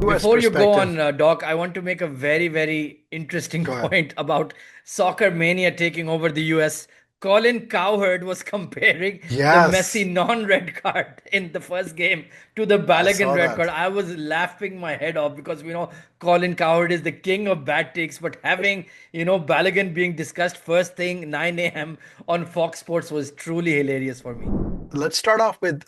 US Before you go perspective. on, Doc, I want to make a very, very interesting Go ahead. point about soccer mania taking over the US. Colin Cowherd was comparing the Messi Yes, non-red card in the first game to the I Balogun saw red card. that. I was laughing my head off because we know Colin Cowherd is the king of bad takes, but having, Balogun being discussed first thing 9 a.m. on Fox Sports was truly hilarious for me. Let's start off with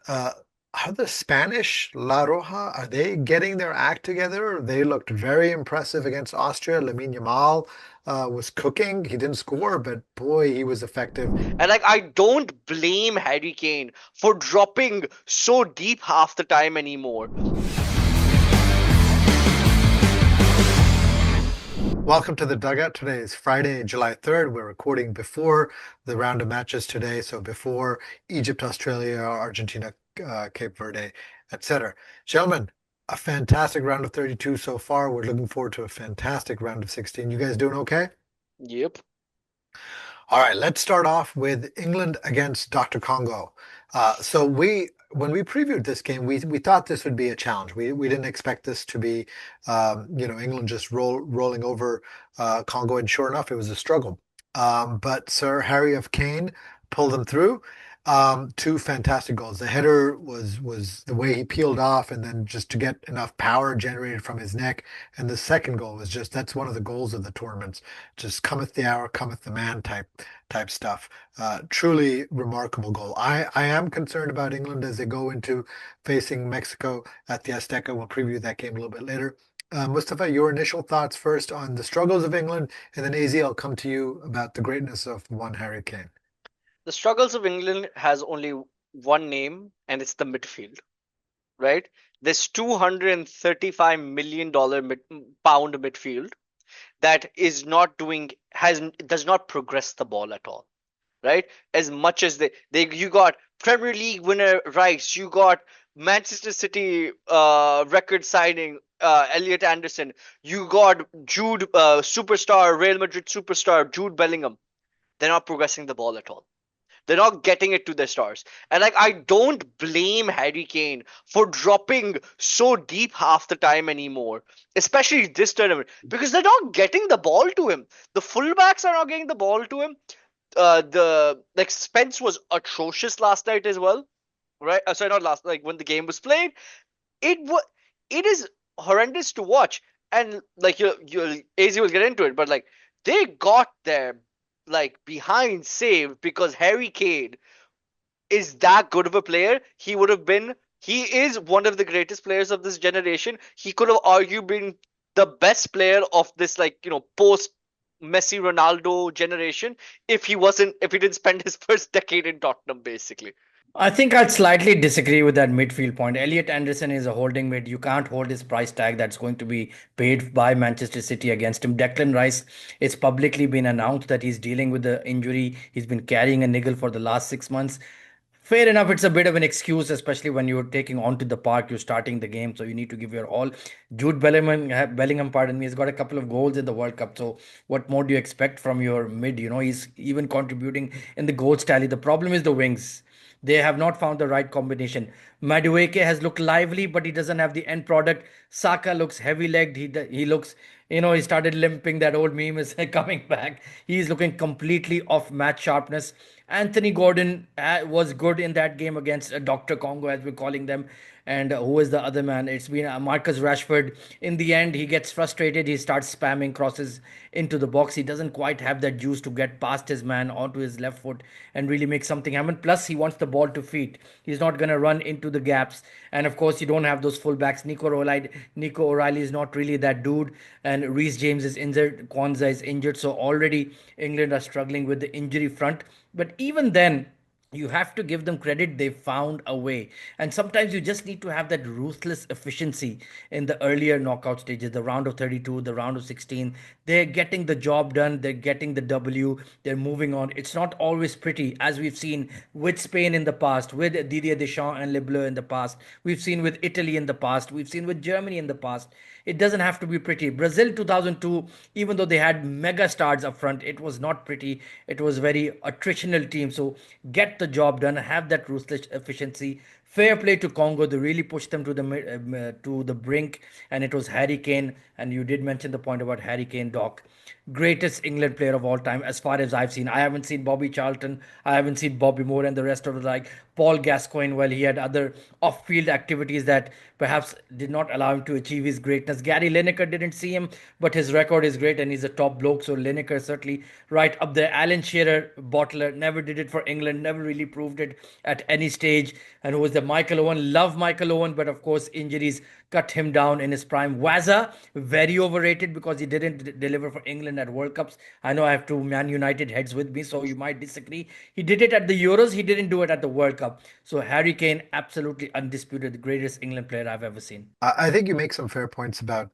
how the Spanish La Roja, are they getting their act together? They looked very impressive against Austria. Lamine Yamal was cooking. He didn't score, but boy, he was effective. And like I don't blame Harry Kane for dropping so deep half the time anymore. Welcome to the Dugout. Today is Friday, July 3rd. We're recording before the round of matches today, so before Egypt, Australia, Argentina, Cape Verde, etc. Gentlemen, a fantastic round of 32 so far. We're looking forward to a fantastic round of 16. You guys doing okay? Yep. All right, let's start off with England against Dr. Congo. When we previewed this game, we thought this would be a challenge. We didn't expect this to be, England just rolling over Congo, and sure enough, it was a struggle. But Sir Harry of Kane pulled them through. Two fantastic goals. The header was the way he peeled off, and then just to get enough power generated from his neck. And the second goal was just that's one of the goals of the tournaments. Just cometh the hour, cometh the man type stuff. Truly remarkable goal. I am concerned about England as they go into facing Mexico at the Azteca. We'll preview that game a little bit later. Mustafa, your initial thoughts first on the struggles of England, and then AZ, I'll come to you about the greatness of one Harry Kane. The struggles of England has only one name, and it's the midfield, right? This $235 million pound midfield that is not doing has does not progress the ball at all, right? As much as they you got Premier League winner Rice, you got Manchester City record signing Elliot Anderson, you got Jude superstar Real Madrid superstar Jude Bellingham. They're not progressing the ball at all. They're not getting it to their stars. And like I don't blame Harry Kane for dropping so deep half the time anymore, especially this tournament, because they're not getting the ball to him. The fullbacks are not getting the ball to him. The like Spence was atrocious last night as well, right? Sorry, not last. Like when the game was played, it was it is horrendous to watch. And like you AZ will get into it, but like they got there like behind save because Harry Kane is that good of a player. He would have been. He is one of the greatest players of this generation. He could have argued been the best player of this post Messi Ronaldo generation if he didn't spend his first decade in Tottenham basically. I think I'd slightly disagree with that midfield point. Elliot Anderson is a holding mid. You can't hold his price tag that's going to be paid by Manchester City against him. Declan Rice, it's publicly been announced that he's dealing with the injury. He's been carrying a niggle for the last 6 months. Fair enough, it's a bit of an excuse, especially when you're taking on to the park, you're starting the game, so you need to give your all. Bellingham, pardon me, has got a couple of goals in the World Cup. So what more do you expect from your mid? He's even contributing in the goals tally. The problem is the wings. They have not found the right combination. Madueke has looked lively, but he doesn't have the end product. Saka looks heavy-legged. He looks, he started limping. That old meme is coming back. He's looking completely off match sharpness. Anthony Gordon was good in that game against Dr. Congo, as we're calling them. And who is the other man? It's been Marcus Rashford. In the end, he gets frustrated. He starts spamming crosses into the box. He doesn't quite have that juice to get past his man onto his left foot and really make something happen. Plus, he wants the ball to feet. He's not going to run into the gaps. And of course, you don't have those fullbacks. Nico O'Reilly is not really that dude. And Reece James is injured. Kwanzaa is injured. So already England are struggling with the injury front. But even then, you have to give them credit. They found a way. And sometimes you just need to have that ruthless efficiency in the earlier knockout stages, the round of 32, the round of 16. They're getting the job done. They're getting the W. They're moving on. It's not always pretty, as we've seen with Spain in the past, with Didier Deschamps and Le Bleu in the past. We've seen with Italy in the past. We've seen with Germany in the past. It doesn't have to be pretty. Brazil 2002, even though they had mega stars up front, it was not pretty. It was very attritional team. So get the job done, have that ruthless efficiency, Fair play to Congo. They really pushed them to to the brink, and it was Harry Kane. And you did mention the point about Harry Kane, Doc. Greatest England player of all time, as far as I've seen. I haven't seen Bobby Charlton. I haven't seen Bobby Moore and the rest of the like Paul Gascoigne. Well, he had other off-field activities that perhaps did not allow him to achieve his greatness. Gary Lineker didn't see him, but his record is great, and he's a top bloke. So Lineker certainly right up there. Alan Shearer, bottler, never did it for England. Never really proved it at any stage. And who was the Michael Owen? Love Michael Owen, but of course injuries cut him down in his prime. Wazza, very overrated because he didn't deliver for England at World Cups. I know I have two Man United heads with me, so you might disagree. He did it at the Euros, he didn't do it at the World Cup. So Harry Kane, absolutely undisputed, the greatest England player I've ever seen. I think you make some fair points about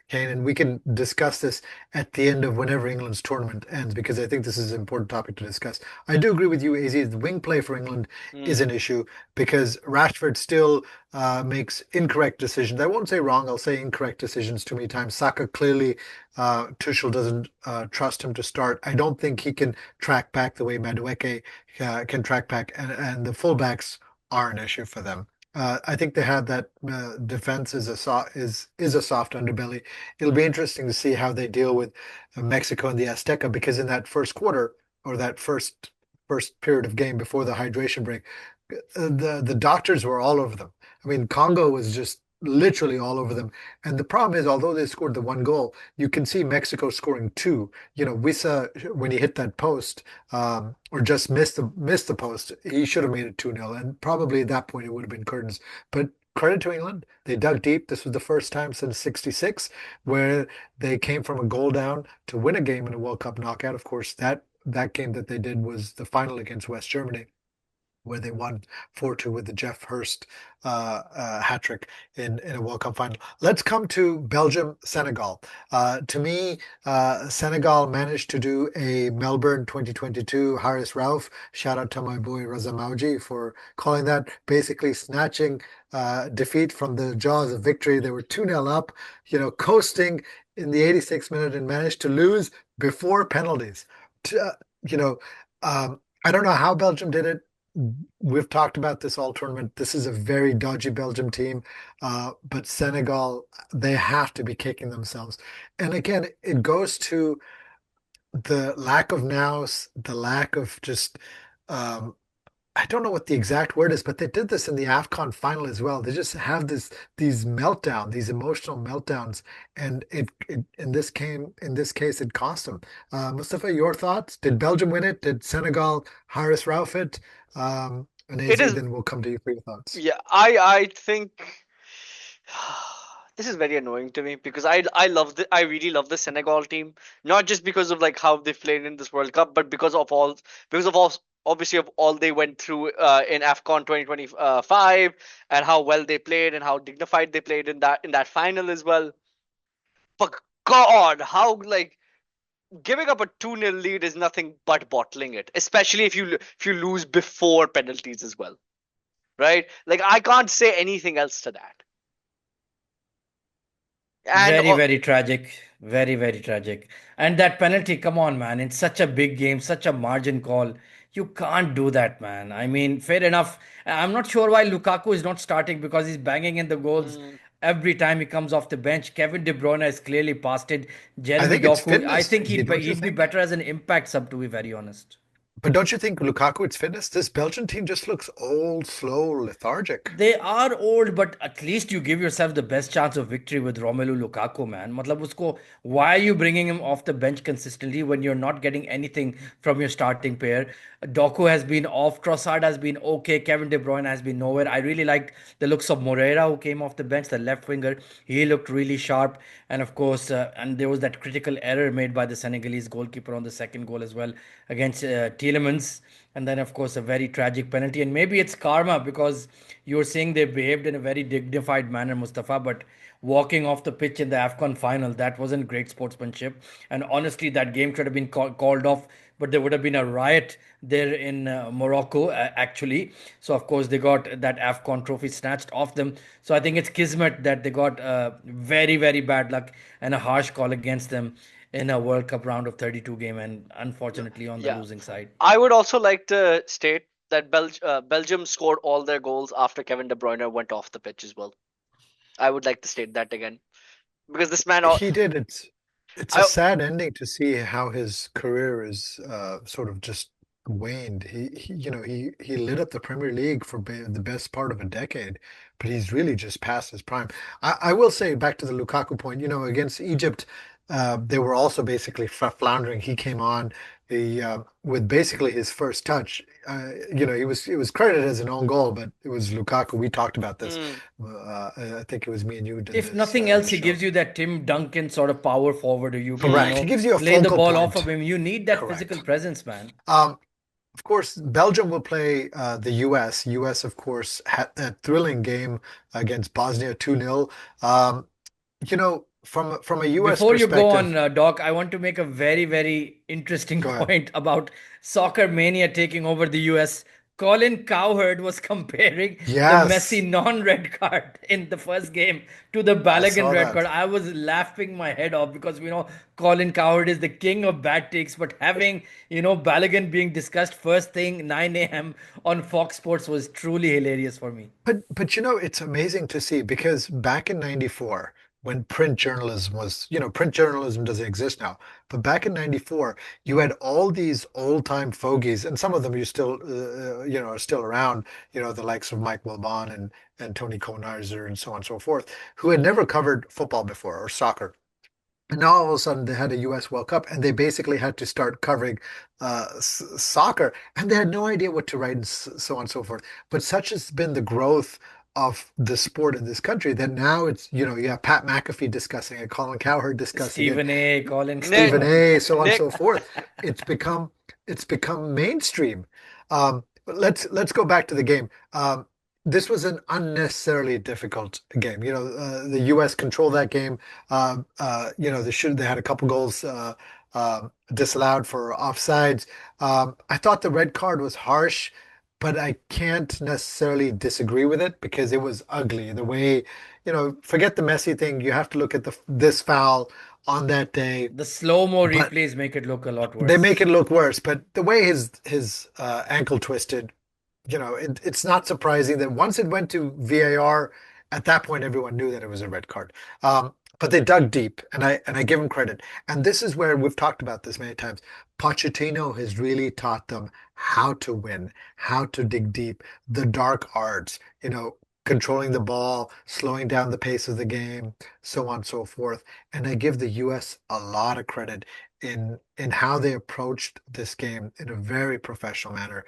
Kane, and we can discuss this at the end of whenever England's tournament ends, because I think this is an important topic to discuss. I do agree with you, AZ. The wing play for England is Mm. an issue because Rashford still makes incorrect decisions. I won't say wrong, I'll say incorrect decisions too many times. Saka clearly, Tuchel doesn't trust him to start. I don't think he can track back the way Madueke can track back, and the fullbacks are an issue for them. I think they had that defense is a soft underbelly. It'll be interesting to see how they deal with Mexico and the Azteca, because in that first quarter, or that first period of game before the hydration break, the doctors were all over them. I mean, Congo was just literally all over them. And the problem is, although they scored the one goal, you can see Mexico scoring two. You know, Wissa, when he hit that post, or just missed the post, he should have made it 2-0. And probably at that point it would have been curtains. But credit to England, they dug deep. This was the first time since '66 where they came from a goal down to win a game in a World Cup knockout. Of course, that game that they did was the final against West Germany, where they won 4-2 with the Jeff Hurst hat trick in a World Cup final. Let's come to Belgium, Senegal. To me, Senegal managed to do a Melbourne 2022 Haris Rauf. Shout out to my boy Raza Mauji for calling that, basically snatching defeat from the jaws of victory. They were 2-0 up, coasting in the 86th minute, and managed to lose before penalties. T- uh, you know, I don't know how Belgium did it. We've talked about this all tournament. This is a very dodgy Belgium team, but Senegal, they have to be kicking themselves. And again, it goes to the lack of nous, the lack of just, um, I don't know what the exact word is, but they did this in the AFCON final as well. They just have these emotional meltdowns, and it in this case, it cost them. Mustafa, your thoughts? Did Belgium win it? Did Senegal Haris Rauf it? And It AZ, is, then we'll come to you for your thoughts. yeah, I think this is very annoying to me because I really love the Senegal team, not just because of like how they played in this World Cup, but because of all obviously of all they went through in AFCON 2025, and how well they played and how dignified they played in that final as well. But God, how like giving up a 2-0 lead is nothing but bottling it, especially if you lose before penalties as well, right? Like I can't say anything else to that. And Very, very tragic. Very, very tragic. And that penalty, come on, man. It's such a big game, such a margin call. You can't do that, man. I mean, fair enough. I'm not sure why Lukaku is not starting because he's banging in the goals mm, every time he comes off the bench. Kevin De Bruyne has clearly passed it. I Jeremy think it's Doku, I fitness, think AZ, don't you he'd be think? better as an impact sub, to be very honest. But don't you think Lukaku, it's fitness? This Belgian team just looks old, slow, lethargic. They are old, but at least you give yourself the best chance of victory with Romelu Lukaku, man. मतलब उसको, why are you bringing him off the bench consistently when you're not getting anything from your starting pair? Doku has been off, Trossard has been okay, Kevin De Bruyne has been nowhere. I really liked the looks of Moreira who came off the bench, the left winger. He looked really sharp, and of course, and there was that critical error made by the Senegalese goalkeeper on the second goal as well against Tielemans. And then, of course, a very tragic penalty. And maybe it's karma because you're saying they behaved in a very dignified manner, Mustafa. But walking off the pitch in the AFCON final, that wasn't great sportsmanship. And honestly, that game should have been called off. But there would have been a riot there in Morocco, actually. So, of course, they got that AFCON trophy snatched off them. So, I think it's kismet that they got very, very bad luck and a harsh call against them in a World Cup round of 32 game, and unfortunately on the yeah, losing side. I would also like to state that Belgium scored all their goals after Kevin De Bruyne went off the pitch as well. I would like to state that again because this man, He did. It's a I sad ending to see how his career is sort of just waned. He lit up the Premier League for the best part of a decade, but he's really just past his prime. I will say back to the Lukaku point. Against Egypt, they were also basically floundering. He came on with basically his first touch. It was credited as an own goal, but it was Lukaku. We talked about this. mm, I think it was me and you did If this nothing on else, the he show. gives you that Tim Duncan sort of power forward who you can, Correct. He gives you a play the focal ball off of point. him. You need that physical Correct. presence, man. Um, of course, Belgium will play the U.S. U.S., of course, had that thrilling game against Bosnia 2-0. From a U.S. Before you go on, perspective, Doc, I want to make a very, very interesting go ahead. point about soccer mania taking over the US. Colin Cowherd was comparing the Messi Yes, non-red card in the first game to the I Balogun saw red that. card. I was laughing my head off because we know Colin Cowherd is the king of bad takes, but having, Balogun being discussed first thing 9 a.m. on Fox Sports was truly hilarious for me. But it's amazing to see because back in '94, when print journalism was, print journalism doesn't exist now, but back in '94, you had all these old-time fogies, and some of them you still, are still around, the likes of Mike Wilbon and Tony Kornheiser and so on and so forth, who had never covered football before or soccer. And now all of a sudden they had a U.S. World Cup, and they basically had to start covering soccer, and they had no idea what to write, and so on and so forth. But such has been the growth of the sport in this country that now it's you have Pat McAfee discussing it, Colin Cowherd discussing it, Stephen A, Colin Stephen Nick, Cowherd. A, so on and Nick, so forth. It's become mainstream. But let's go back to the game. This was an unnecessarily difficult game. The U.S. controlled that game. They had a couple goals disallowed for offsides. I thought the red card was harsh, but I can't necessarily disagree with it because it was ugly. The way, forget the Messi thing. You have to look at this foul on that day. The slow-mo But replays make it look a lot they make worse. it look worse. But the way his ankle twisted, it's not surprising that once it went to VAR, at that point everyone knew that it was a red card. But they dug deep, and I give them credit. And this is where we've talked about this many times. Pochettino has really taught them how to win, how to dig deep, the dark arts, controlling the ball, slowing down the pace of the game, so on and so forth. And I give the US a lot of credit in how they approached this game in a very professional manner.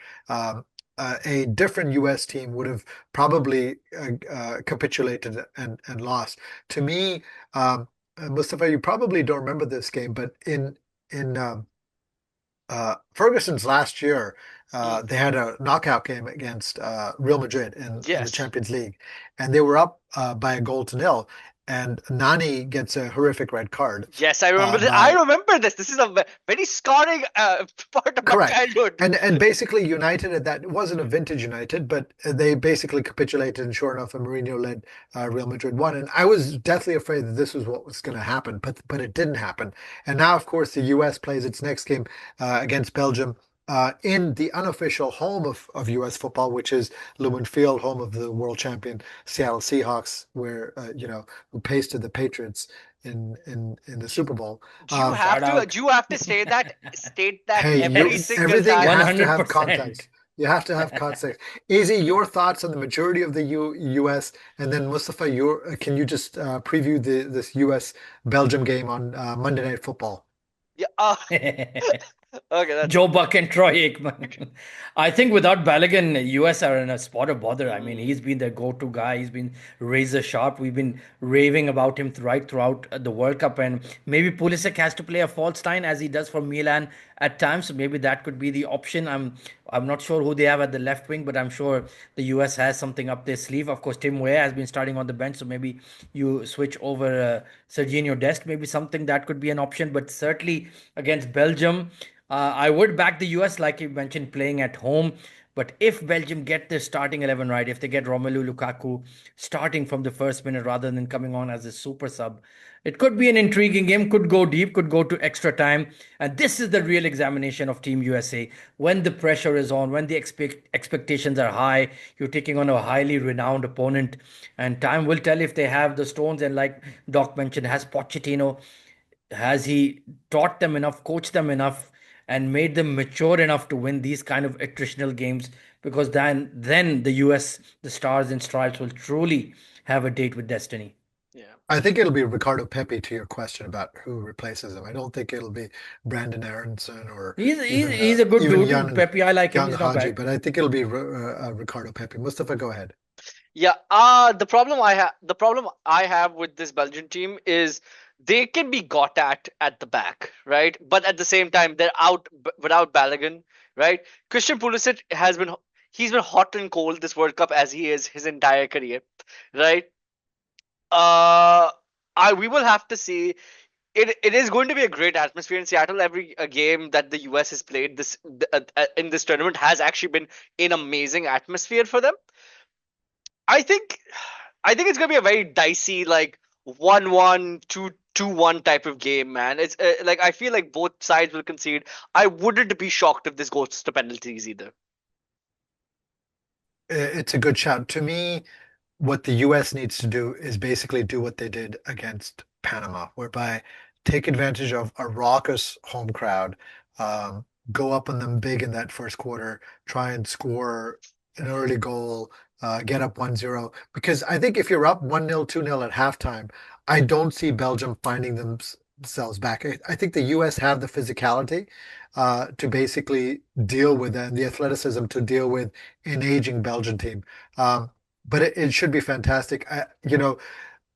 A different U.S. team would have probably capitulated and lost. To me, Mustafa, you probably don't remember this game, but in Ferguson's last year, mm, they had a knockout game against Real Madrid in the yes. Champions League, and they were up by a goal to nil. And Nani gets a horrific red card Yes, I remember this. I by remember this. This is a very scarring part of my correct. childhood. And basically United at that, it wasn't a vintage United, but they basically capitulated, and sure enough, a Mourinho-led Real Madrid won. And I was deathly afraid that this was what was going to happen, but it didn't happen. And now, of course, the US plays its next game against Belgium. In the unofficial home of U.S. football, which is Lumen Field, home of the world champion Seattle Seahawks, where who pasted the Patriots in the Do, Super Bowl. do you Um, have Shout to? out. Do you have to state that Hey, every you single everything time? has to have 100%. context. You have to have context. Easy, your thoughts on the majority of the U.S. and then Mustafa, can you just preview this U.S. Belgium game on Monday Night Football? Yeah. Okay, that's Joe Buck and Troy Aikman. I think without Balogun, US are in a spot of bother. I mean, mm, he's been their go-to guy. He's been razor sharp. We've been raving about him right throughout the World Cup. And maybe Pulisic has to play a false nine as he does for Milan at times. So maybe that could be the option. I'm not sure who they have at the left wing, but I'm sure the US has something up their sleeve. Of course, Tim Weah has been starting on the bench, so maybe you switch over Serginho Dest. Maybe something that could be an option. But certainly against Belgium. I would back the US, like you mentioned, playing at home. But if Belgium get their starting 11 right, if they get Romelu Lukaku starting from the first minute rather than coming on as a super sub, it could be an intriguing game, could go deep, could go to extra time. And this is the real examination of Team USA. When the pressure is on, when the expectations are high, you're taking on a highly renowned opponent, and time will tell if they have the stones. And like Doc mentioned, has he taught them enough, coached them enough, and made them mature enough to win these kind of attritional games? Because then the US, the Stars and Stripes, will truly have a date with destiny. Yeah. I think it'll be Ricardo Pepi to your question about who replaces him. I don't think it'll be Brandon Aronson or He's a good even dude. Pepe, I like him. young He's not Haji, bad. but I think it'll be Ricardo Pepi. Mustafa, go ahead. Yeah, the problem I have with this Belgian team is they can be got at the back, right? But at the same time, they're out without Balogun, right? Christian Pulisic he's been hot and cold this World Cup as he is his entire career, right? Uh, I we will have to see. It is going to be a great atmosphere in Seattle. Every game that the US has played in this tournament has actually been an amazing atmosphere for them. I think I think it's gonna be a very dicey, like 1-1, 2-1 type of game, man. It's like I feel like both sides will concede. I wouldn't be shocked if this goes to penalties either. It's a good shout. To me, what the US needs to do is basically do what they did against Panama, whereby take advantage of a raucous home crowd, go up on them big in that first quarter, try and score an early goal, get up 1-0. Because I think if you're up 1-0, 2-0 at halftime, I don't see Belgium finding themselves back. I think the US have the physicality to basically deal with that and the athleticism to deal with an aging Belgian team. But it should be fantastic.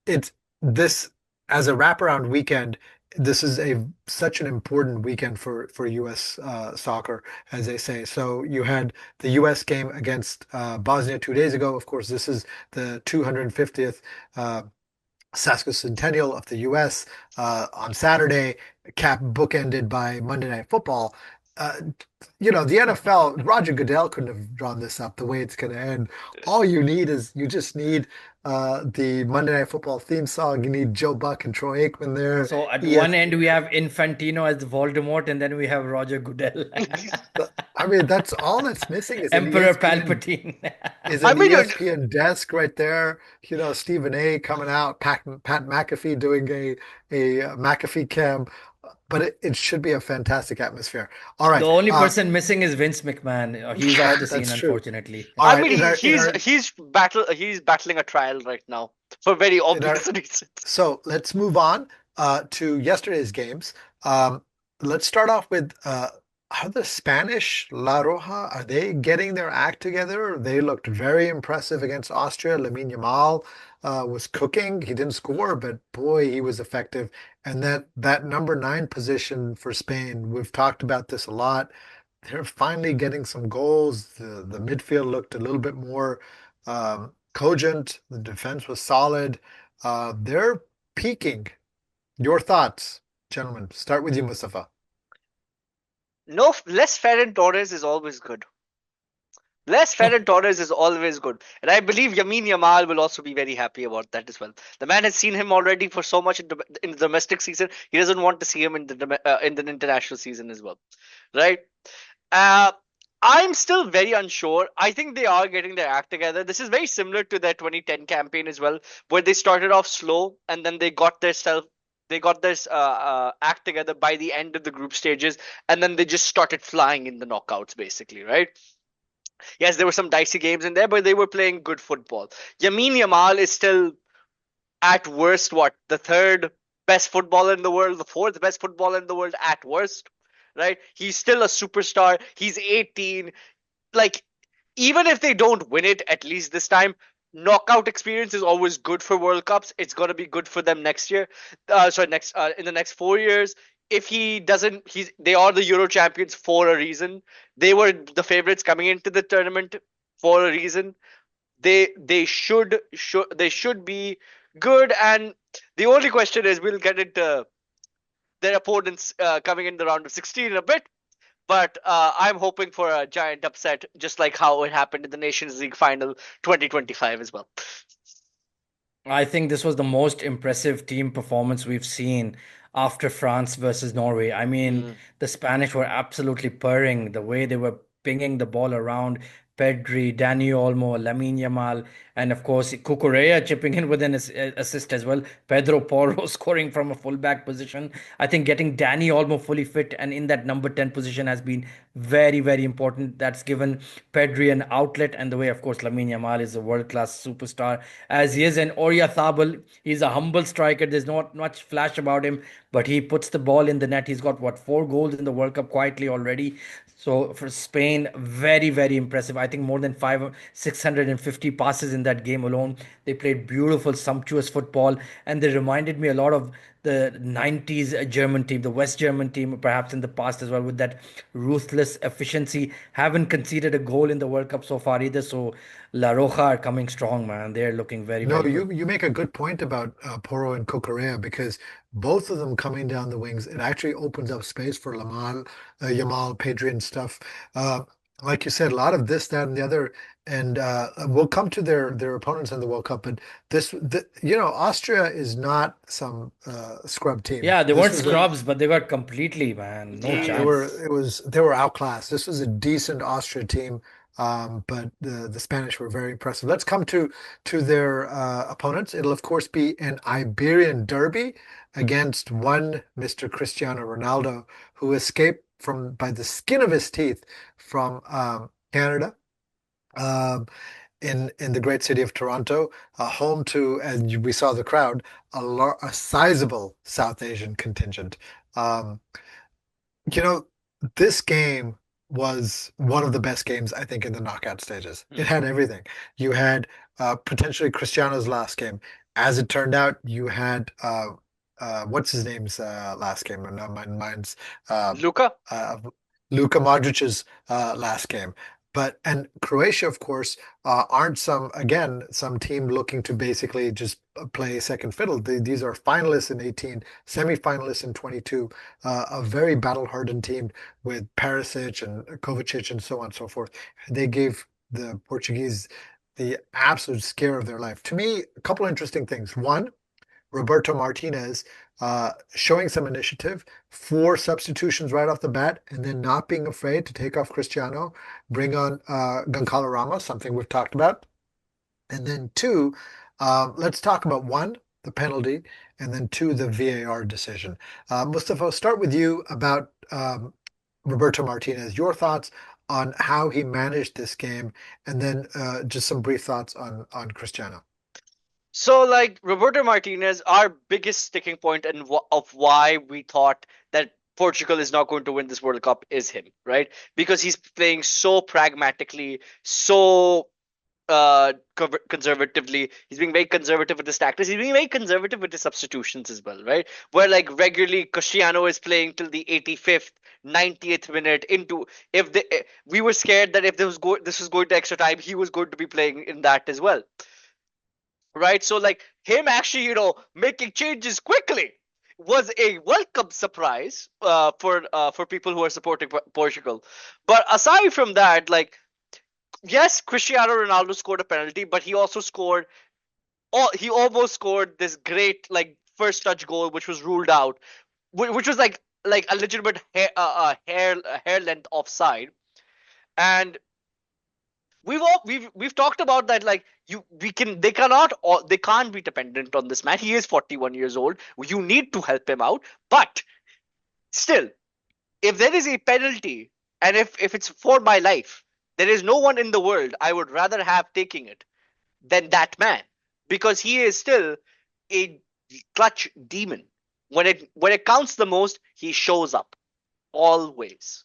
It's this as a wraparound weekend. This is a such an important weekend for U.S. Soccer, as they say. So you had the U.S. game against Bosnia 2 days ago. Of course, this is the 250th sesquicentennial of the U.S. On Saturday, cap bookended by Monday Night Football. Uh, the NFL, Roger Goodell couldn't have drawn this up the way it's going to end. All you need is you just need the Monday Night Football theme song. You need Joe Buck and Troy Aikman there. So at one end ESPN. we have Infantino as Voldemort, and then we have Roger Goodell, I mean, that's all that's missing is an Emperor ESPN Palpatine. is I an mean, ESPN desk right there. Stephen A. coming out, Pat McAfee doing a McAfee cam, but it should be a fantastic atmosphere. All The right, only person missing is Vince McMahon. He's off the scene, that's true. unfortunately. All I right, mean, he's battling a trial right now for very in our obvious reasons. so let's move on to yesterday's games. Um, let's start off with are the Spanish La Roja, are they getting their act together? They looked very impressive against Austria. Lamine Yamal was cooking. He didn't score, but boy, he was effective. And that number 9 position for Spain, we've talked about this a lot. They're finally getting some goals. The midfield looked a little bit more cogent. The defense was solid. They're peaking. Your thoughts, gentlemen. Start with you, Mustafa. No, less Ferran Torres is always good. Less Ferran Torres is always good. And I believe Yamin Yamal will also be very happy about that as well. The man has seen him already for so much in the domestic season. He doesn't want to see him in the international season as well. Right? Uh, I'm still very unsure. I think they are getting their act together. This is very similar to their 2010 campaign as well, where they started off slow and then they got their act together by the end of the group stages, and then they just started flying in the knockouts, basically, right? Yes, there were some dicey games in there, but they were playing good football. Yamin Yamal is still at worst what the third best footballer in the world, the fourth best footballer in the world at worst, right? He's still a superstar. He's 18. Like, even if they don't win it, at least this time, knockout experience is always good for World Cups. It's gonna be good for them next year. Sorry, next in the next 4 years. If he doesn't, they are the Euro champions for a reason. They were the favorites coming into the tournament for a reason. They should be good. And the only question is, we'll get into their opponents coming in the round of 16 in a bit. But I'm hoping for a giant upset, just like how it happened in the Nations League final 2025 as well. I think this was the most impressive team performance we've seen after France versus Norway. I mean, Mm. the Spanish were absolutely purring the way they were pinging the ball around. Pedri, Dani Olmo, Lamine Yamal, and of course Cucurella chipping in with an assist as well. Pedro Porro scoring from a fullback position. I think getting Dani Olmo fully fit and in that number 10 position has been very, very important. That's given Pedri an outlet, and the way, of course, Lamine Yamal is a world-class superstar as he is. And Oyarzabal, he's a humble striker. There's not much flash about him, but he puts the ball in the net. He's got what, 4 goals in the World Cup quietly already. So for Spain, very, very impressive. I think more than 650 passes in that game alone. They played beautiful, sumptuous football, and they reminded me a lot of the 90s German team, the West German team, perhaps in the past as well, with that ruthless efficiency. Haven't conceded a goal in the World Cup so far either. So La Roja are coming strong, man. They're looking very, No, very good. you make a good point about Porro and Cucurella because both of them coming down the wings, it actually opens up space for Yamal, Pedri, and stuff. Uh, like you said, a lot of this, that, and the other, and we'll come to their opponents in the World Cup. But Austria is not some scrub team. Yeah, they This weren't was a scrubs, but they got completely, man. No they Mm. were chance. they were outclassed. This was a decent Austria team, but the Spanish were very impressive. Let's come to their opponents. It'll of course be an Iberian derby against one Mr. Cristiano Ronaldo, who escaped from by the skin of his teeth from Canada. Um, in the great city of Toronto, home to, and we saw the crowd, a sizable South Asian contingent. Um, you know, this game was one of the best games, I think, in the knockout stages. It Mm. had everything. You had potentially Cristiano's last game. As it turned out, you had what's his name's last game? No, mine's uh, Luca? uh, Luka Modric's last game. And Croatia, of course, aren't some team looking to basically just play second fiddle. These are finalists in 18, semi-finalists in 22, a very battle-hardened team with Perisic and Kovacic and so on and so forth. They gave the Portuguese the absolute scare of their life. To me, a couple interesting things. One, Roberto Martinez showing some initiative, 4 substitutions right off the bat, and then not being afraid to take off Cristiano, bring on Goncalo Ramos, something we've talked about. And then two, let's talk about one, the penalty, and then two, the VAR decision. Mustafa, I'll start with you about Roberto Martinez. Your thoughts on how he managed this game, and then just some brief thoughts on Cristiano. So, like Roberto Martinez, our biggest sticking point and of why we thought that Portugal is not going to win this World Cup is him, right? Because he's playing so pragmatically, so conservatively. He's being very conservative with his tactics. He's being very conservative with his substitutions as well, right? Where like regularly Cristiano is playing till the 85th, 90th minute into if the we were scared that if this was going to extra time, he was going to be playing in that as well, right? So like him actually, making changes quickly was a welcome surprise for people who are supporting Portugal. But aside from that, like yes, Cristiano Ronaldo scored a penalty, but he also scored. Oh, he almost scored this great like first touch goal, which was ruled out, which was like a legitimate hair length offside. And we've talked about that, like you we can they cannot or they can't be dependent on this man. He is 41 years old. You need to help him out, but still, if there is a penalty and if it's for my life, there is no one in the world I would rather have taking it than that man, because he is still a clutch demon. When it counts the most, he shows up always.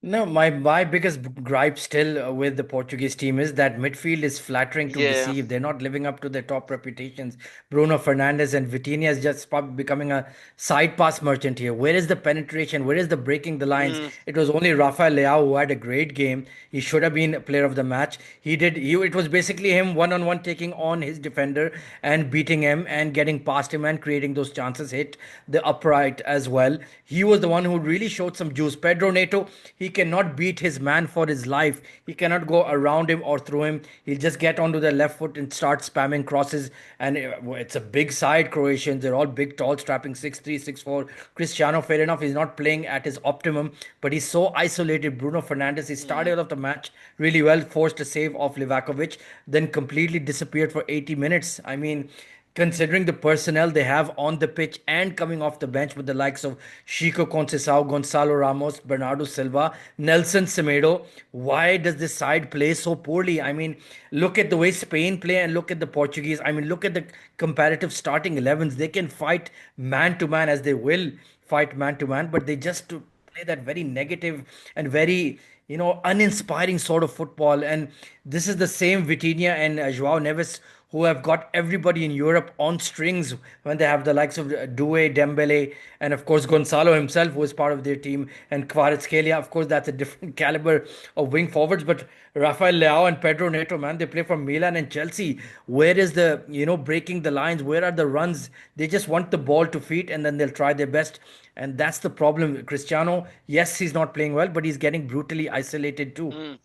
No, my biggest gripe still with the Portuguese team is that midfield is flattering to Yeah. deceive. They're not living up to their top reputations. Bruno Fernandes and Vitinha is just becoming a side pass merchant here. Where is the penetration? Where is the breaking the lines? Mm, It was only Rafael Leao who had a great game. He should have been player of the match. He did. It was basically him one on one taking on his defender and beating him and getting past him and creating those chances. Hit the upright as well. He was the one who really showed some juice. Pedro Neto, he cannot beat his man for his life. He cannot go around him or through him. He'll just get onto the left foot and start spamming crosses. And it's a big side, Croatians. They're all big, tall, strapping 6'3", 6'4". Cristiano, fair enough, he's not playing at his optimum, but he's so isolated. Bruno Fernandes, he mm, started off the match really well, forced a save off Livakovic, then completely disappeared for 80 minutes. I mean, considering the personnel they have on the pitch and coming off the bench with the likes of Chico Conceição, Gonçalo Ramos, Bernardo Silva, Nelson Semedo. Why does this side play so poorly? I mean, look at the way Spain play and look at the Portuguese. I mean, look at the comparative starting 11s. They can fight man to man as they will fight man to man, but they just play that very negative and very uninspiring sort of football. And this is the same Vitinha and Joao Neves who have got everybody in Europe on strings when they have the likes of Doué, Dembele, and of course Gonzalo himself, who is part of their team, and Kvaratskhelia. Of course, that's a different caliber of wing forwards. But Rafael Leao and Pedro Neto, man, they play for Milan and Chelsea. Where is the breaking the lines? Where are the runs? They just want the ball to feet, and then they'll try their best. And that's the problem. Cristiano, yes, he's not playing well, but he's getting brutally isolated too. mm.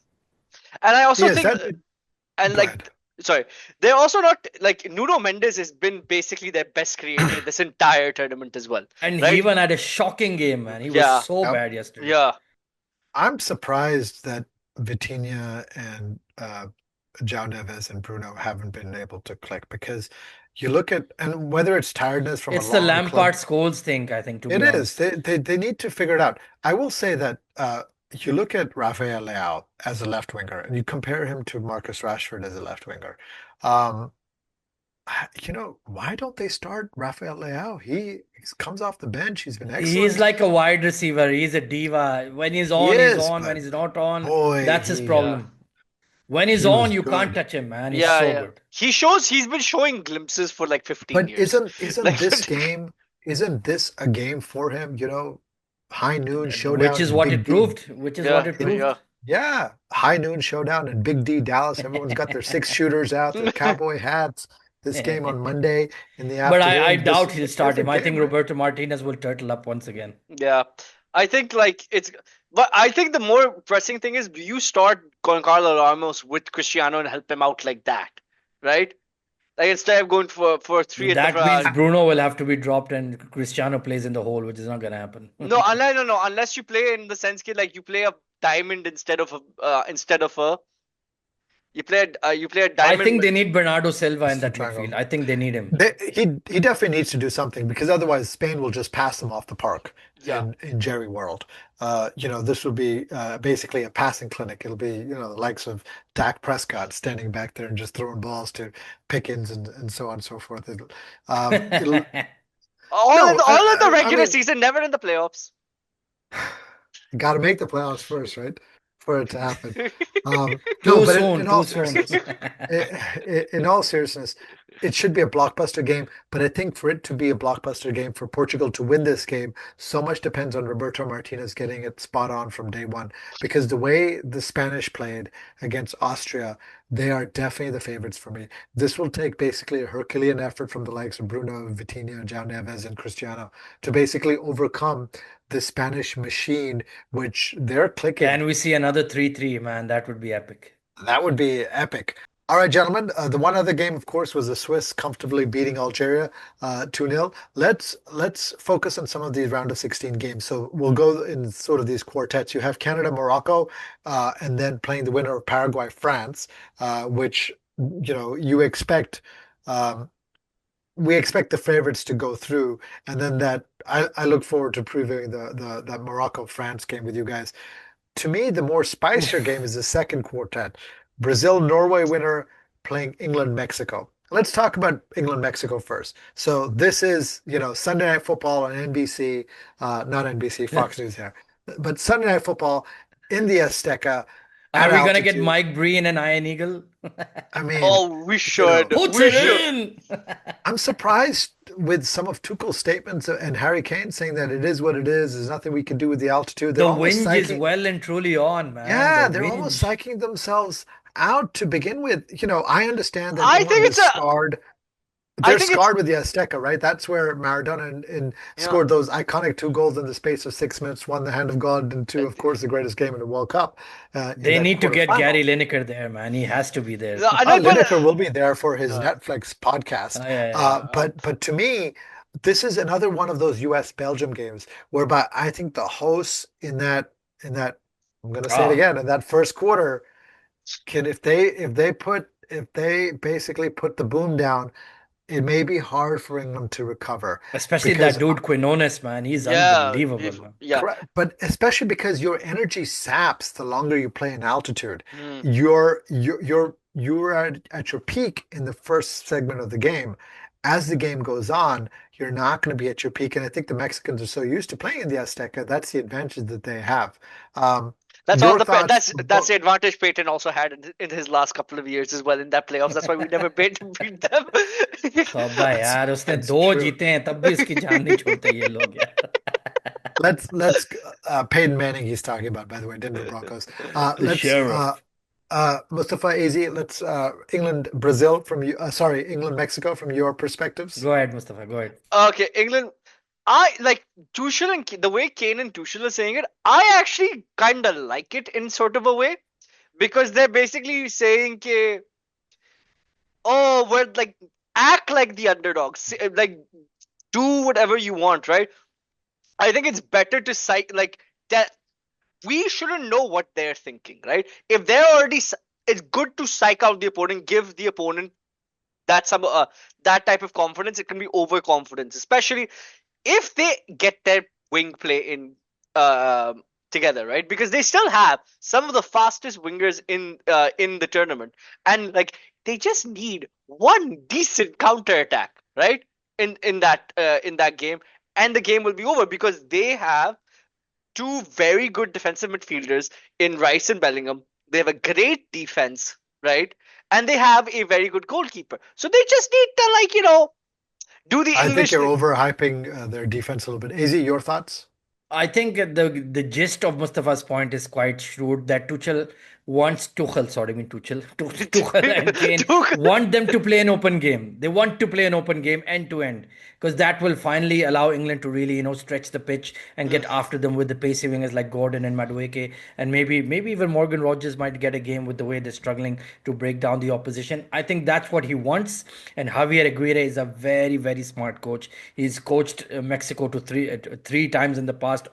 And I He also is think, that. and Go ahead. like, sorry, they're also not like Nuno Mendes has been basically their best creator in this entire tournament as well, And he right? even had a shocking game, man. He was Yeah, so Yep. bad yesterday. yeah. I'm surprised that Vitinha and João Neves and Bruno haven't been able to click because you look at and whether it's tiredness from a It's the long Lampard club, Scholes thing, I think, to it be is. honest. They need to figure it out. I will say that you look at Rafael Leao as a left winger and you compare him to Marcus Rashford as a left winger. Um, why don't they start Rafael Leao? He comes off the bench. He's been He's excellent. like a wide receiver. He's a diva. When he's He on, he's is, on. When but he's not on, boy, that's his Yeah. problem. When he's he on, was you can't good. touch him, man. He's Yeah, so yeah. good. He's been showing glimpses for like 15 But years. isn't Like, isn't this a game for him? High noon Which showdown is in what Big it D. proved. Which is what yeah, it In yeah. proved. Yeah, high noon showdown in Big D, Dallas. Everyone's got their six shooters out, their cowboy hats. This game on Monday in the But I afternoon. This doubt is a he'll start him. perfect I game, think right? Roberto Martinez will turtle up once again. Yeah. I think like but I think the more pressing thing is you start Carlo Ramos with Cristiano and help him out like that, right? Like instead of going for three at the That means front. Bruno will have to be dropped and Cristiano plays in the hole, which is not going to happen. No, unless no, no, unless you play in the sense that like you play a diamond instead of a you play a I diamond. think they need Bernardo Silva in It's the that midfield. triangle. I think they need him. He definitely needs to do something because otherwise Spain will just pass them off the park Yeah. in Jerry World. This will be basically a passing clinic. It'll be the likes of Dak Prescott standing back there and just throwing balls to Pickens and so on and so forth. It'll no, All in the I regular mean, season, never in the playoffs. got to make the playoffs first, right? For it to happen. No, Too but soon, in all too soon. seriousness, in all seriousness, it should be a blockbuster game. But I think for it to be a blockbuster game, for Portugal to win this game, so much depends on Roberto Martinez getting it spot on from day one. Because the way the Spanish played against Austria, they are definitely the favorites for me. This will take basically a Herculean effort from the likes of Bruno, Vitinha, João Neves, and Cristiano to basically overcome the Spanish machine, which they're clicking. Can we see another 3-3, man? That would be epic. That would be epic. All right, gentlemen. The one other game, of course, was the Swiss comfortably beating Algeria 2-0. Let's focus on some of these round of 16 games. So we'll go in sort of these quartets. You have Canada, Morocco, and then playing the winner of Paraguay, France, which you expect. Um, we expect the favorites to go through, and then I look forward to previewing the that Morocco France game with you guys. To me, the more spicier game Oof. is the second quartet. Brazil-Norway winner playing England-Mexico. Let's talk about England-Mexico first. So this is, Sunday Night Football on NBC, not NBC, Fox News here, but Sunday Night Football. in the Azteca at Are we gonna get altitude. Mike Breen and Iron Eagle? I mean, Oh, we you know, should. Puts We it should. in. I'm surprised with some of Tuchel's statements and Harry Kane saying that it is what it is. There's nothing we can do with the altitude. They're The almost whinge is psyching. well and truly on, man. The Yeah, they're almost whinge. psyching themselves out to begin with. I understand that I England think is it's a. scarred. I They're think it's. scarred with the Azteca, right? That's where Maradona Yeah. scored those iconic two goals in the space of 6 minutes, one the hand of God, and two, of course, the greatest game in the World Cup in They that need to get quarterfinal. Gary Lineker there, man. He has to be there. I Oh, know, but. Lineker will be there for his Uh, Netflix podcast. Yeah, yeah. But to me, this is another one of those U.S. Belgium games whereby I think the hosts in that I'm going to say it Ah, again, in that first quarter can if they basically put the boom down, it may be hard for England to recover especially that because dude Quinones, man. He's yeah. unbelievable, man. Yeah. correct, but especially because your energy saps the longer you play in altitude. Mm. You're at your peak in the first segment of the game. As the game goes on, you're not going to be at your peak. And I think the Mexicans are so used to playing in the Azteca, that's the advantage that they have. Um, That's all your the thoughts? that's the advantage Peyton also had in his last couple of years as well in that playoffs. That's why we never paid to beat them. तौबा That's यार उसने that's दो true. जीते हैं तब भी उसकी जान नहीं छोड़ते ये लोग यार. Let's Peyton Manning he's talking about, by the way, Denver Broncos. The Let's sheriff. Mustafa Easy, let's England Brazil from you sorry, England Mexico from your perspectives. Go ahead, Mustafa. Go ahead. Okay, England. I like Tuchel and the way Kane and Tuchel are saying it. I actually kind of like it in sort of a way because they're basically saying, ke, "Oh, we're like act like the underdogs, like do whatever you want, right?" I think it's better to like that. We shouldn't know what they're thinking, right? If they're already, it's good to psych out the opponent, give the opponent that type of confidence. It can be overconfidence, especially if they get their wing play in together, right? Because they still have some of the fastest wingers in the tournament, and like they just need one decent counter attack, right? In that game, and the game will be over because they have two very good defensive midfielders in Rice and Bellingham. They have a great defense, right? And they have a very good goalkeeper. So they just need to do the I think English you're thing. overhyping their defense a little bit. Easy, your thoughts? I think the gist of Mustafa's point is quite shrewd that Tuchel, sorry, I mean Tuchel and Kane want them to play an open game. They want to play an open game end to end because that will finally allow England to really, stretch the pitch and get after them with the pacey wingers like Gordon and Madueke, and maybe even Morgan Rogers might get a game with the way they're struggling to break down the opposition. I think that's what he wants, and Javier Aguirre is a very very smart coach. He's coached Mexico to three times in the past,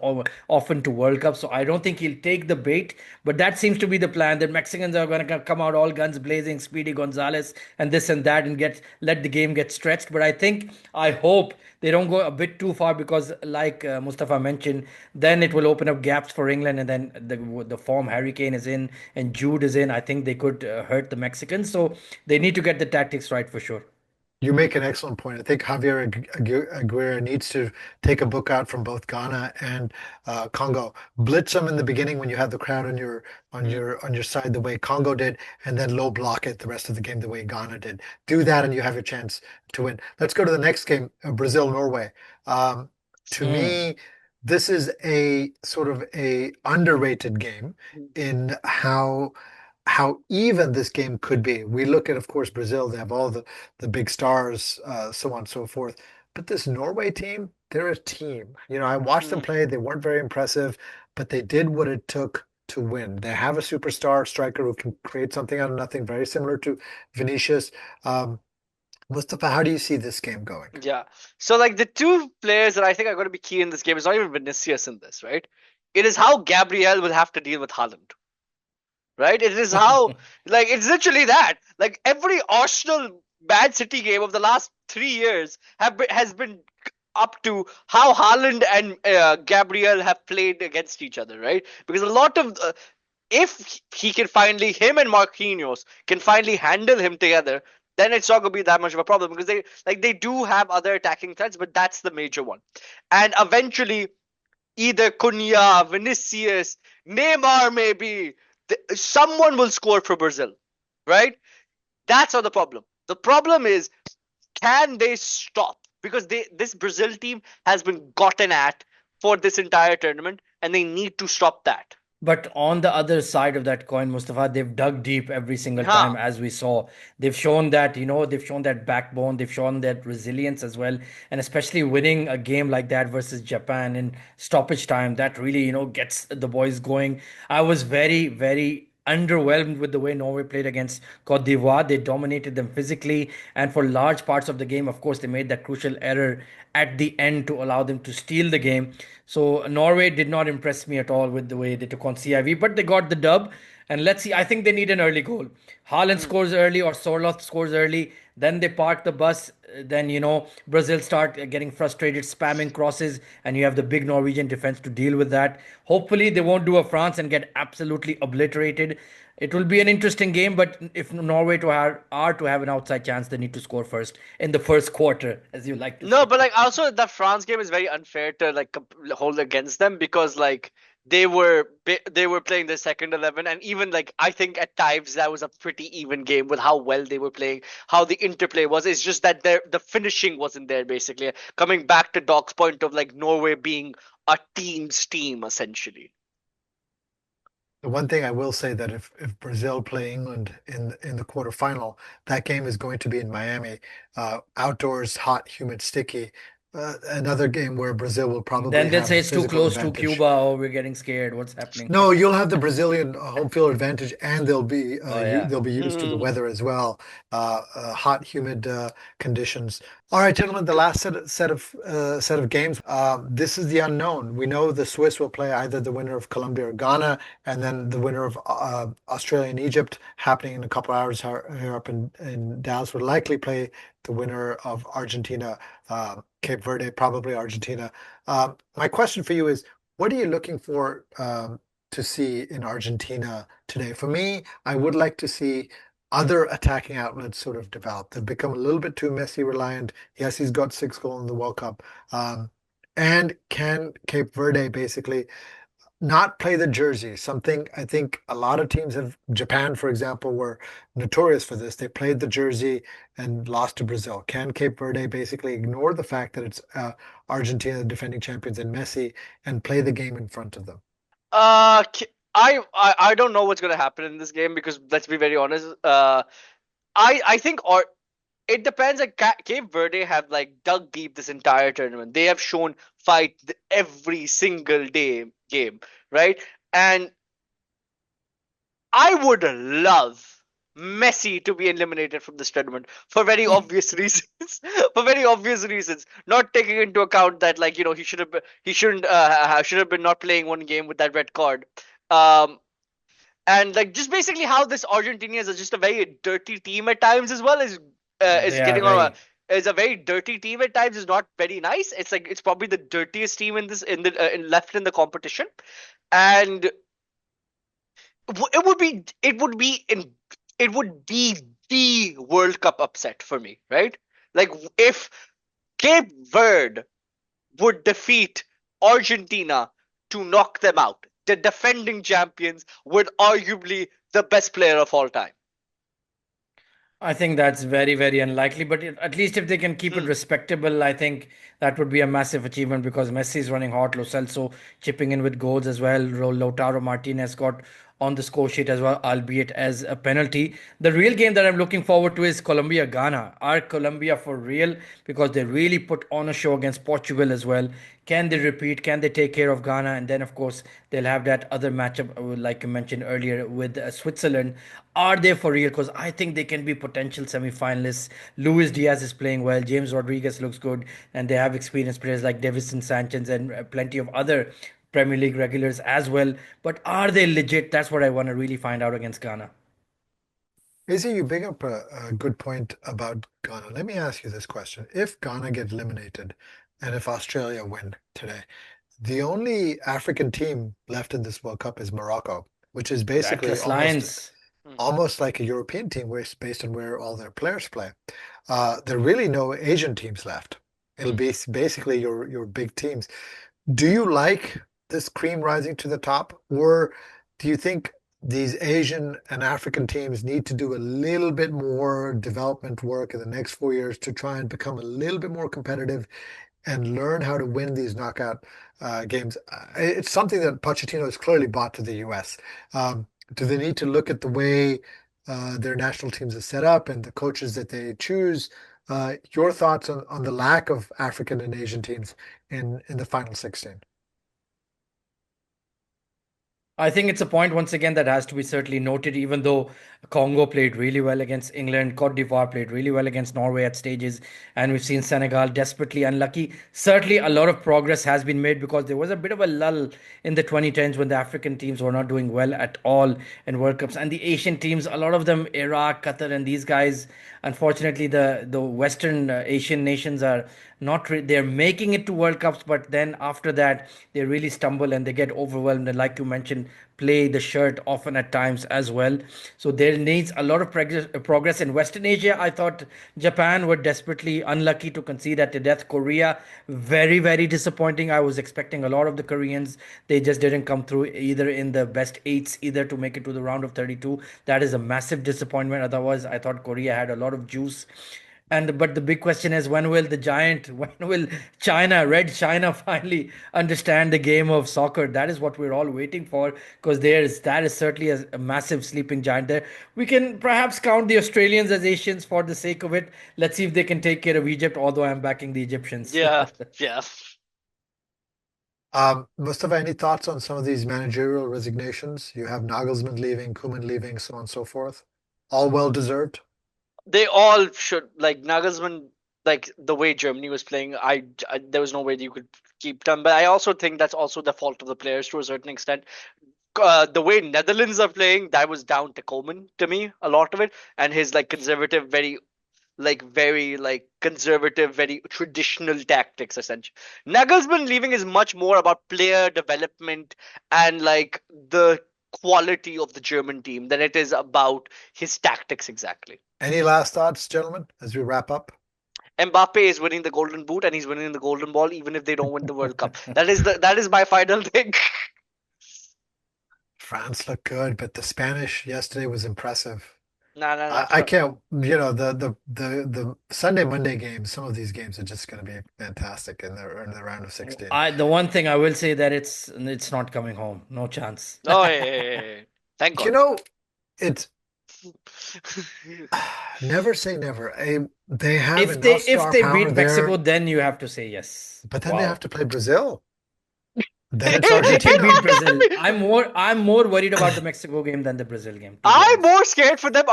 often to World Cup. So I don't think he'll take the bait, but that seems to be the plan. That Mexicans are going to come out all guns blazing, Speedy Gonzalez, and this and that, and let the game get stretched. But I hope they don't go a bit too far because, like Mustafa mentioned, then it will open up gaps for England, and then the form Harry Kane is in and Jude is in. I think they could hurt the Mexicans. So they need to get the tactics right for sure. You make an excellent point. I think Javier Aguirre needs to take a book out from both Ghana and Congo. Blitz them in the beginning when you have the crowd on your Mm. side the way Congo did, and then low block it the rest of the game the way Ghana did. Do that, and you have a chance to win. Let's go to the next game, Brazil Norway. Um, to Mm. me, this is a sort of a underrated game in how even this game could be. We look at, of course, Brazil, they have all the big stars, so on and so forth. But this Norway team, they're a team. I watched them Mm. play. They weren't very impressive, but they did what it took to win. They have a superstar striker who can create something out of nothing, very similar to Vinicius. Mustafa, how do you see this game going? Yeah. So like the two players that I think are going to be key in this game is not even Vinicius in this, right? It is how Gabriel will have to deal with Haaland, right? It is how like it's literally that. Like every Arsenal Man City game of the last 3 years has been up to how Haaland and Gabriel have played against each other, right? Because a lot of if he can finally him and Marquinhos can finally handle him together, then it's not gonna be that much of a problem because they do have other attacking threats, but that's the major one. And eventually either Cunha, Vinicius, Neymar maybe. Someone will score for Brazil, right? That's not the problem. The problem is, can they stop? Because this Brazil team has been gotten at for this entire tournament, and they need to stop that. But on the other side of that coin, Mustafa, they've dug deep every single Huh. time, as we saw. They've shown that, they've shown that backbone, they've shown that resilience as well. And especially winning a game like that versus Japan in stoppage time, that really, gets the boys going. I was very, very underwhelmed with the way Norway played against Cote d'Ivoire. They dominated them physically, and for large parts of the game, of course, they made that crucial error at the end to allow them to steal the game. So Norway did not impress me at all with the way they took on CIV, but they got the dub. And let's see, I think they need an early goal. Haaland Hmm. scores early or Sorloth scores early. Then they park the bus. Then, Brazil start getting frustrated, spamming crosses, and you have the big Norwegian defense to deal with that. Hopefully, they won't do a France and get absolutely obliterated. It will be an interesting game, but if Norway are to have an outside chance, they need to score first in the first quarter, as you like to No, say. but like also that France game is very unfair to like hold against them because like they were playing the second 11, and even like I think at times that was a pretty even game with how well they were playing, how the interplay was. It's just that the finishing wasn't there basically. Coming back to Doc's point of like Norway being a team's team essentially. The one thing I will say that if Brazil play England in the quarterfinal, that game is going to be in Miami, outdoors, hot, humid, sticky. Another game where Brazil will probably Then they'll have say the it's too physical close to advantage. Cuba, or we're getting scared. What's happening? No, you'll have the Brazilian home field advantage, and Oh yeah. they'll be used to the Hmm. weather as well, hot, humid conditions. All right, gentlemen, the last set of games. This is the unknown. We know the Swiss will play either the winner of Colombia or Ghana, and then the winner of Australia and Egypt, happening in a couple hours here up in Dallas, would likely play the winner of Argentina, Cape Verde, probably Argentina. My question for you is, what are you looking for to see in Argentina today? For me, I would like to see other attacking outlets sort of develop. They've become a little bit too Messi reliant. Yes, he's got 6 goals in the World Cup. And can Cape Verde basically not play the jersey? Something I think a lot of teams have, Japan, for example, were notorious for this. They played the jersey and lost to Brazil. Can Cape Verde basically ignore the fact that it's Argentina, the defending champions, and Messi, and play the game in front of them? I don't know what's gonna happen in this game because let's be very honest. I think or it depends. Like Cape Verde have like dug deep this entire tournament. They have shown fight every single day game, right? And I would love Messi to be eliminated from this tournament for very obvious reasons. For very obvious reasons, not taking into account that like he shouldn't should have been not playing one game with that red card. Um, and like just basically how this Argentina is just a very dirty team at times as well is They are getting on very. a is a very dirty team at times is not very nice. It's like it's probably the dirtiest team left in the competition, and it would be the World Cup upset for me, right? Like if Cape Verde would defeat Argentina to knock them out, the defending champions with arguably the best player of all time. I think that's very, very unlikely. But at least if they can keep it Hmm. respectable, I think that would be a massive achievement because Messi is running hot. Lo Celso chipping in with goals as well. Lautaro Martinez got on the score sheet as well, albeit as a penalty. The real game that I'm looking forward to is Colombia Ghana. Are Colombia for real? Because they really put on a show against Portugal as well. Can they repeat? Can they take care of Ghana? And then, of course, they'll have that other matchup, like you mentioned earlier, with Switzerland. Are they for real? Because I think they can be potential semi-finalists. Luis Diaz is playing well. James Rodriguez looks good, and they have experienced players like Davison Sanchez and plenty of other Premier League regulars as well. But are they legit? That's what I want to really find out against Ghana. Izzy, you bring up a good point about Ghana. Let me ask you this question. If Ghana get eliminated and if Australia win today, the only African team left in this World Cup is Morocco, which is The basically Atlas Lions. Hmm. almost like a European team where it's based on where all their players play. There are really no Asian teams left. It'll be basically your big teams. Do you like this cream rising to the top, or do you think these Asian and African teams need to do a little bit more development work in the next 4 years to try and become a little bit more competitive and learn how to win these knockout games? It's something that Pochettino has clearly brought to the US. Do they need to look at the way their national teams are set up and the coaches that they choose? Your thoughts on the lack of African and Asian teams in the final 16? I think it's a point once again that has to be certainly noted, even though Congo played really well against England, Cote d'Ivoire played really well against Norway at stages, and we've seen Senegal desperately unlucky. Certainly, a lot of progress has been made because there was a bit of a lull in the 2010s when the African teams were not doing well at all in World Cups. And the Asian teams, a lot of them, Iraq, Qatar, and these guys, unfortunately, the Western Asian nations are not they're making it to World Cups, but then after that they really stumble and they get overwhelmed, and like you mentioned, play the shirt often at times as well. So there needs a lot of progress in Western Asia. I thought Japan were desperately unlucky to concede at the death. Korea, very very disappointing. I was expecting a lot of the Koreans. They just didn't come through either in the best eights, either to make it to the round of 32. That is a massive disappointment. Otherwise, I thought Korea had a lot of juice. And but the big question is, when will the giant, when will China, Red China, finally understand the game of soccer? That is what we're all waiting for, because that is certainly a massive sleeping giant there. We can perhaps count the Australians as Asians for the sake of it. Let's see if they can take care of Egypt, although I'm backing the Egyptians. Yeah, yeah. Mustafa, any thoughts on some of these managerial resignations? You have Nagelsmann leaving, Koeman leaving, so on and so forth. All well deserved. They all should, like Nagelsmann, like the way Germany was playing. There was no way you could keep them. But I also think that's also the fault of the players to a certain extent. The way Netherlands are playing, that was down to Koeman to me, a lot of it, and his like conservative, very conservative, very traditional tactics. Essentially, Nagelsmann leaving is much more about player development and like the quality of the German team than it is about his tactics exactly. Any last thoughts, gentlemen, as we wrap up? Mbappe is winning the Golden Boot and he's winning the Golden Ball even if they don't win the World Cup. That is my final thing. France looked good, but the Spanish yesterday was impressive. No. I can't, the Sunday, Monday games, some of these games are just going to be fantastic in the round of 16. The one thing I will say that it's not coming home. No chance. Oh, yeah. Thank God. You know, it's never say never. They have If enough they star beat power Mexico, there, then you have to say yes. but then they Wow. have to play Brazil. Then it's If they Argentina. beat Brazil, I'm more worried about the Mexico game than the Brazil game, to be I'm honest. more scared for them.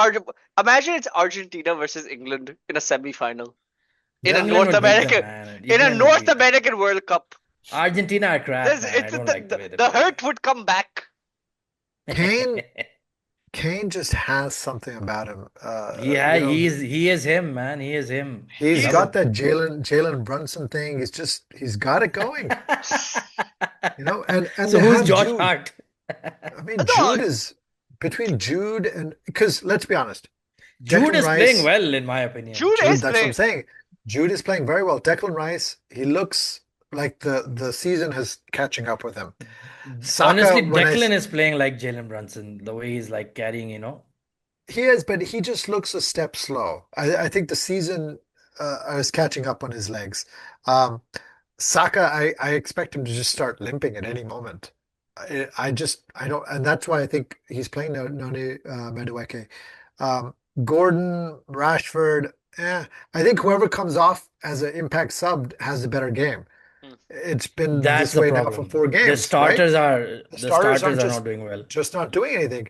Imagine it's Argentina versus England in a semi-final in a Yeah. England North would beat them, American man. in a England would North beat them. American World Cup. Argentina are crap, man. I It's don't like the way they the play. hurt would come back. Kane just has something about him. Yeah, You know, he is him, man. He is him. he's Love got him. that Jalen Brunson thing. He's got it going. And So they who's have Josh Jude. Hart? I mean, No, between Jude and because let's be honest, Jude Declan is playing Rice, well, in my opinion. Jude Jude, is that's what I'm playing. saying. Jude is playing very well. Declan Rice, he looks like the season is catching up with him. Saka, Honestly, Declan is playing like Jalen Brunson, the way he's like carrying. he is, but he just looks a step slow. I think the season is catching up on his legs. Um, Saka, I expect him to just start limping at any moment. I don't, and that's why I think he's playing Noni Madueke. Gordon, Rashford, I think whoever comes off as an impact sub has a better game. Hmm. It's been That's this the way now for problem. 4 games, right? The Starters starters aren't are not doing well. just not doing anything.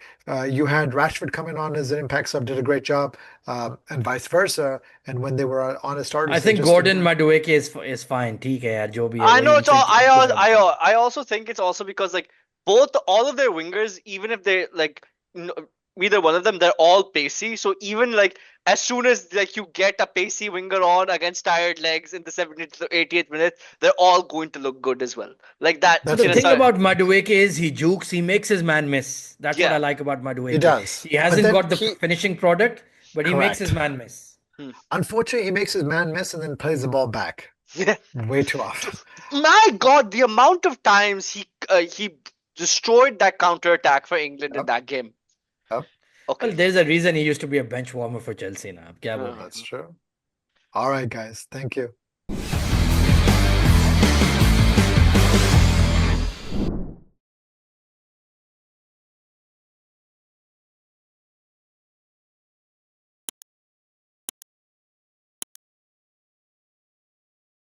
You had Rashford coming on as an impact sub, did a great job, and vice versa. And when they were on as I starters, they think just Gordon didn't. Madueke is fine. ठीक है यार, जो भी है I वही know it's उनसे all. improve होना चाहिए. I also think it's also because like all of their wingers, even if they like either one of them, they're all pacey. So even like as soon as like you get a pacey winger on against tired legs in the 70th to 80th minute, they're all going to look good as well. Like that. So That's the the In a thing thing. side, about Madueke is he jukes, he makes his man miss. That's what I yeah. like about He Madueke. does, He but hasn't then got the finishing product, but he makes his correct. man miss. Hmm. Unfortunately, he makes his man miss and then plays the ball back way too often. My God, the amount of times he destroyed that counter attack for England in Yep. that game. Yep. Okay. Well, there's a reason he used to be a bench warmer for Chelsea now. क्या बोले? That's true. All right, guys. Thank you.